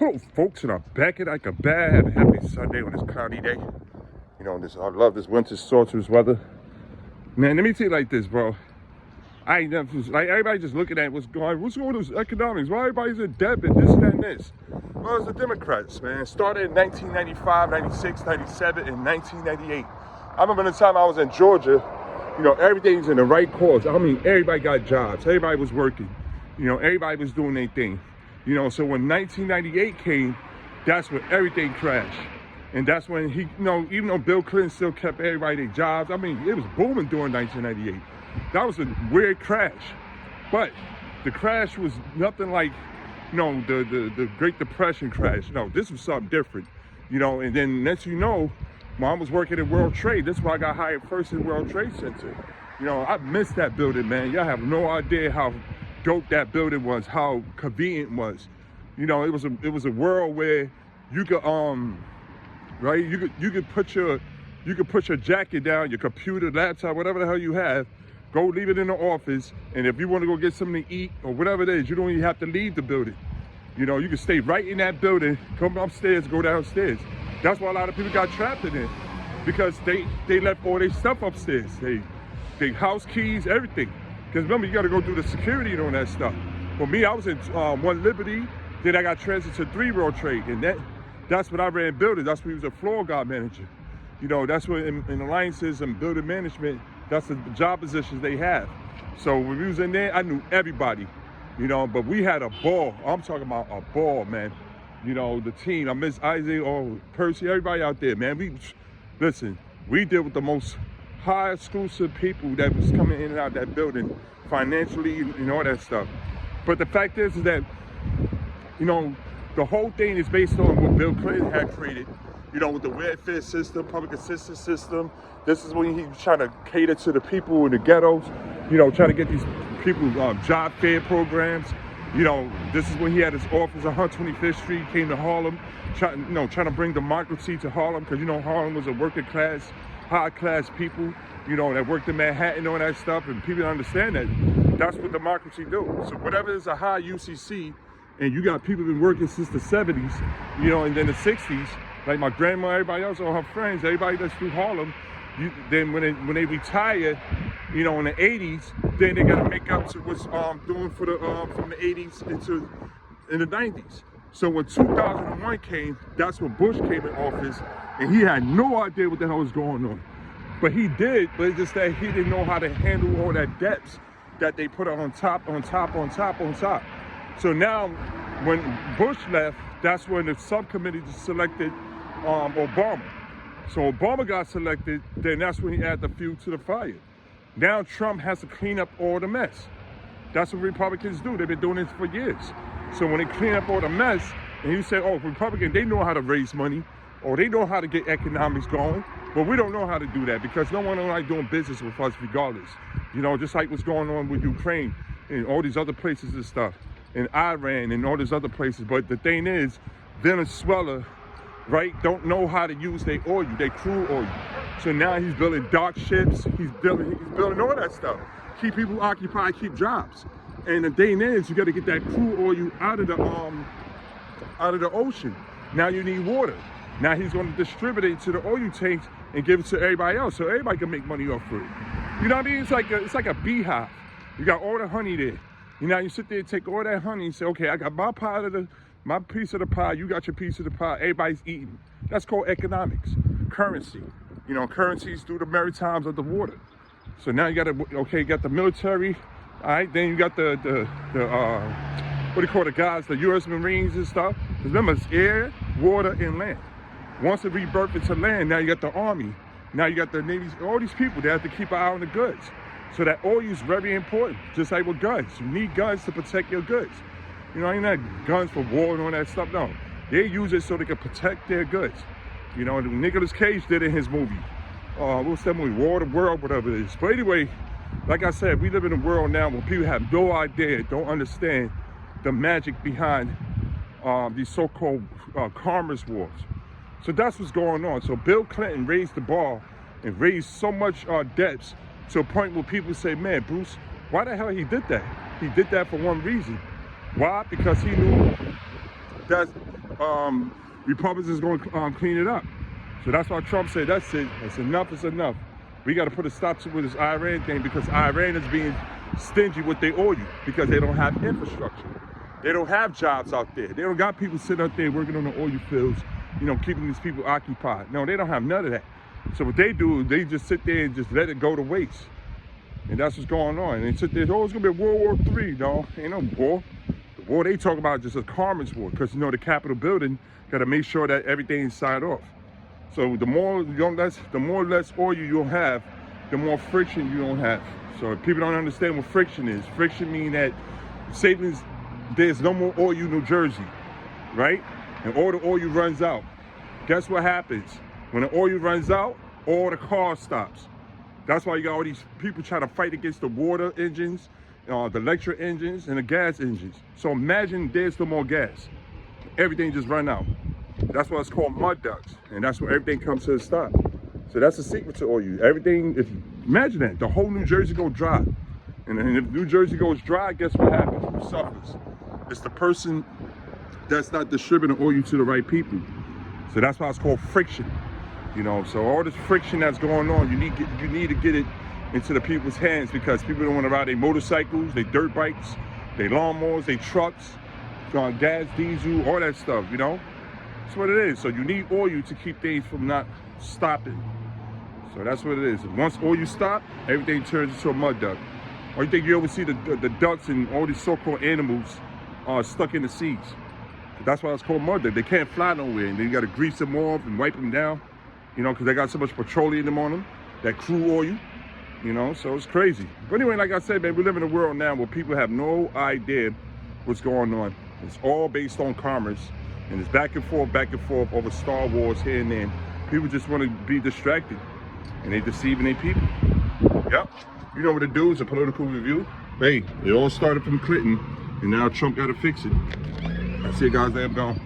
Hello, folks, and I'm back at like a bad happy Sunday on this cloudy day. You know, I love this winter sorcerer's weather. Man, let me tell you like this, bro. I ain't never, like, everybody just looking at what's going with this economics. Why everybody's in debt and this, that, and this? Well, it's the Democrats, man. It started in 1995, 96, 97, and 1998. I remember the time I was in Georgia, you know, everything's in the right course. I mean, everybody got jobs. Everybody was working. You know, everybody was doing their thing. You know, so when 1998 came, that's when everything crashed. And that's when he, you know, even though Bill Clinton still kept everybody their jobs, I mean, it was booming during 1998. That was a weird crash. But the crash was nothing like, you know, the Great Depression crash. No, this was something different. You know, and then next you know, Mom was working at World Trade. That's why I got hired first in World Trade Center. You know, I missed that building, man. Y'all have no idea how dope that building was, how convenient it was. You know, it was a world where you could right, you could put your jacket down, your computer, laptop, whatever the hell you have, go leave it in the office, and if you want to go get something to eat or whatever it is, you don't even have to leave the building. You know, you can stay right in that building, come upstairs, go downstairs. That's why a lot of people got trapped in it, because they left all their stuff upstairs. They house keys, everything. Because remember, you got to go through the security and all that stuff. For me, I was in One Liberty, then I got transferred to 3 World Trade, and that's when I ran buildings. That's when he was a floor guard manager. You know, that's what in alliances and building management, that's the job positions they have. So when we was in there, I knew everybody, you know, but we had a ball. I'm talking about a ball, man. You know, the team, I miss Isaac, Percy, everybody out there, man. Listen, we deal with the most high exclusive people that was coming in and out that building financially and all that stuff. But the fact is that, you know, the whole thing is based on what Bill Clinton had created, you know, with the welfare system, public assistance system. This is when he was trying to cater to the people in the ghettos, you know, trying to get these people job fair programs. You know, this is when he had his office on 125th Street, came to Harlem, trying to bring democracy to Harlem, because, you know, Harlem was a working class, high class people, you know, that worked in Manhattan and all that stuff, and people understand that. That's what democracy do. So whatever is a high UCC, and you got people been working since the 70s, you know, and then the 60s, like my grandma, everybody else, all her friends, everybody that's through Harlem, then when they retire, you know, in the 80s, then they got to make up to what's doing for the from the 80s in the 90s. So when 2001 came, that's when Bush came in office, and he had no idea what the hell was going on. But he did, but it's just that he didn't know how to handle all that debts that they put on top. So now, when Bush left, that's when the subcommittee selected Obama. So Obama got selected, then that's when he added the fuel to the fire. Now Trump has to clean up all the mess. That's what Republicans do. They've been doing this for years. So when they clean up all the mess, and you say, oh, Republicans, they know how to raise money, or they know how to get economics going, but we don't know how to do that, because no one don't like doing business with us regardless. You know, just like what's going on with Ukraine and all these other places and stuff, and Iran and all these other places. But the thing is, Venezuela, right, don't know how to use their oil, their crude oil. So now he's building dark ships, he's building all that stuff. Keep people occupied, keep jobs. And the thing is, you got to get that crude oil out of the ocean. Now you need water. Now he's going to distribute it to the oil tanks and give it to everybody else, so everybody can make money off of it. You know what I mean? It's like a beehive. You got all the honey there. You know, you sit there and take all that honey and say, okay, I got my piece of the pie, you got your piece of the pie, everybody's eating. That's called economics, currency. You know, currencies through the maritimes of the water. So now you got you got the military, all right, then you got the what do you call the guys, the U.S. Marines and stuff. Remember, it's air, water, and land. Once it rebirthed into land, now you got the Army, now you got the Navy, all these people, they have to keep an eye on the goods. So that oil is very important, just like with guns. You need guns to protect your goods. You know, ain't that guns for war and all that stuff, no. They use it so they can protect their goods. You know, Nicolas Cage did in his movie. What's that movie? War of the World, whatever it is. But anyway, like I said, we live in a world now where people have no idea, don't understand the magic behind these so-called commerce wars. So that's what's going on. So Bill Clinton raised the bar and raised so much debts to a point where people say, man, Bruce, why the hell he did that? He did that for one reason. Why? Because he knew that Republicans going to clean it up. So that's why Trump said, that's it. It's enough. It's enough. We got to put a stop to this Iran thing, because Iran is being stingy with their oil because they don't have infrastructure. They don't have jobs out there. They don't got people sitting out there working on the oil fields, you know, keeping these people occupied. No, they don't have none of that. So what they do is they just sit there and just let it go to waste. And that's what's going on. And they sit there, oh, it's going to be World War III. No, ain't no war. The war they talk about is just a Carmen's war, because, you know, the Capitol building got to make sure that everything is signed off. So the more less oil you'll have, the more friction you don't have. So if people don't understand what friction is, friction means that there's no more oil in New Jersey, right? And all the oil runs out. Guess what happens? When the oil runs out, all the cars stops. That's why you got all these people trying to fight against the water engines, the electric engines, and the gas engines. So imagine there's no more gas. Everything just run out. That's why it's called mud ducts, and that's where everything comes to a stop. So that's the secret to oil. Everything, imagine that, the whole New Jersey go dry. And if New Jersey goes dry, guess what happens? Who suffers? It's the person that's not distributing oil to the right people. So that's why it's called friction. You know, so all this friction that's going on, you need to get it into the people's hands, because people don't want to ride their motorcycles, their dirt bikes, their lawnmowers, their trucks, gas, diesel, all that stuff, you know? That's what it is. So you need oil to keep things from not stopping. So that's what it is. Once oil stop, everything turns into a mud duct. Or you think you ever see the ducks and all these so-called animals stuck in the seas? That's why it's called mud duct. They can't fly nowhere, and then you got to grease them off and wipe them down, you know, because they got so much petroleum on them, that crude oil, you know, so it's crazy. But anyway, like I said, man, we live in a world now where people have no idea what's going on. It's all based on commerce, and it's back and forth over Star Wars here and there. People just want to be distracted, and they're deceiving their people. Yep. You know what to do. It's a political review. Hey, it all started from Clinton, and now Trump got to fix it. That's it, guys. I'm gone.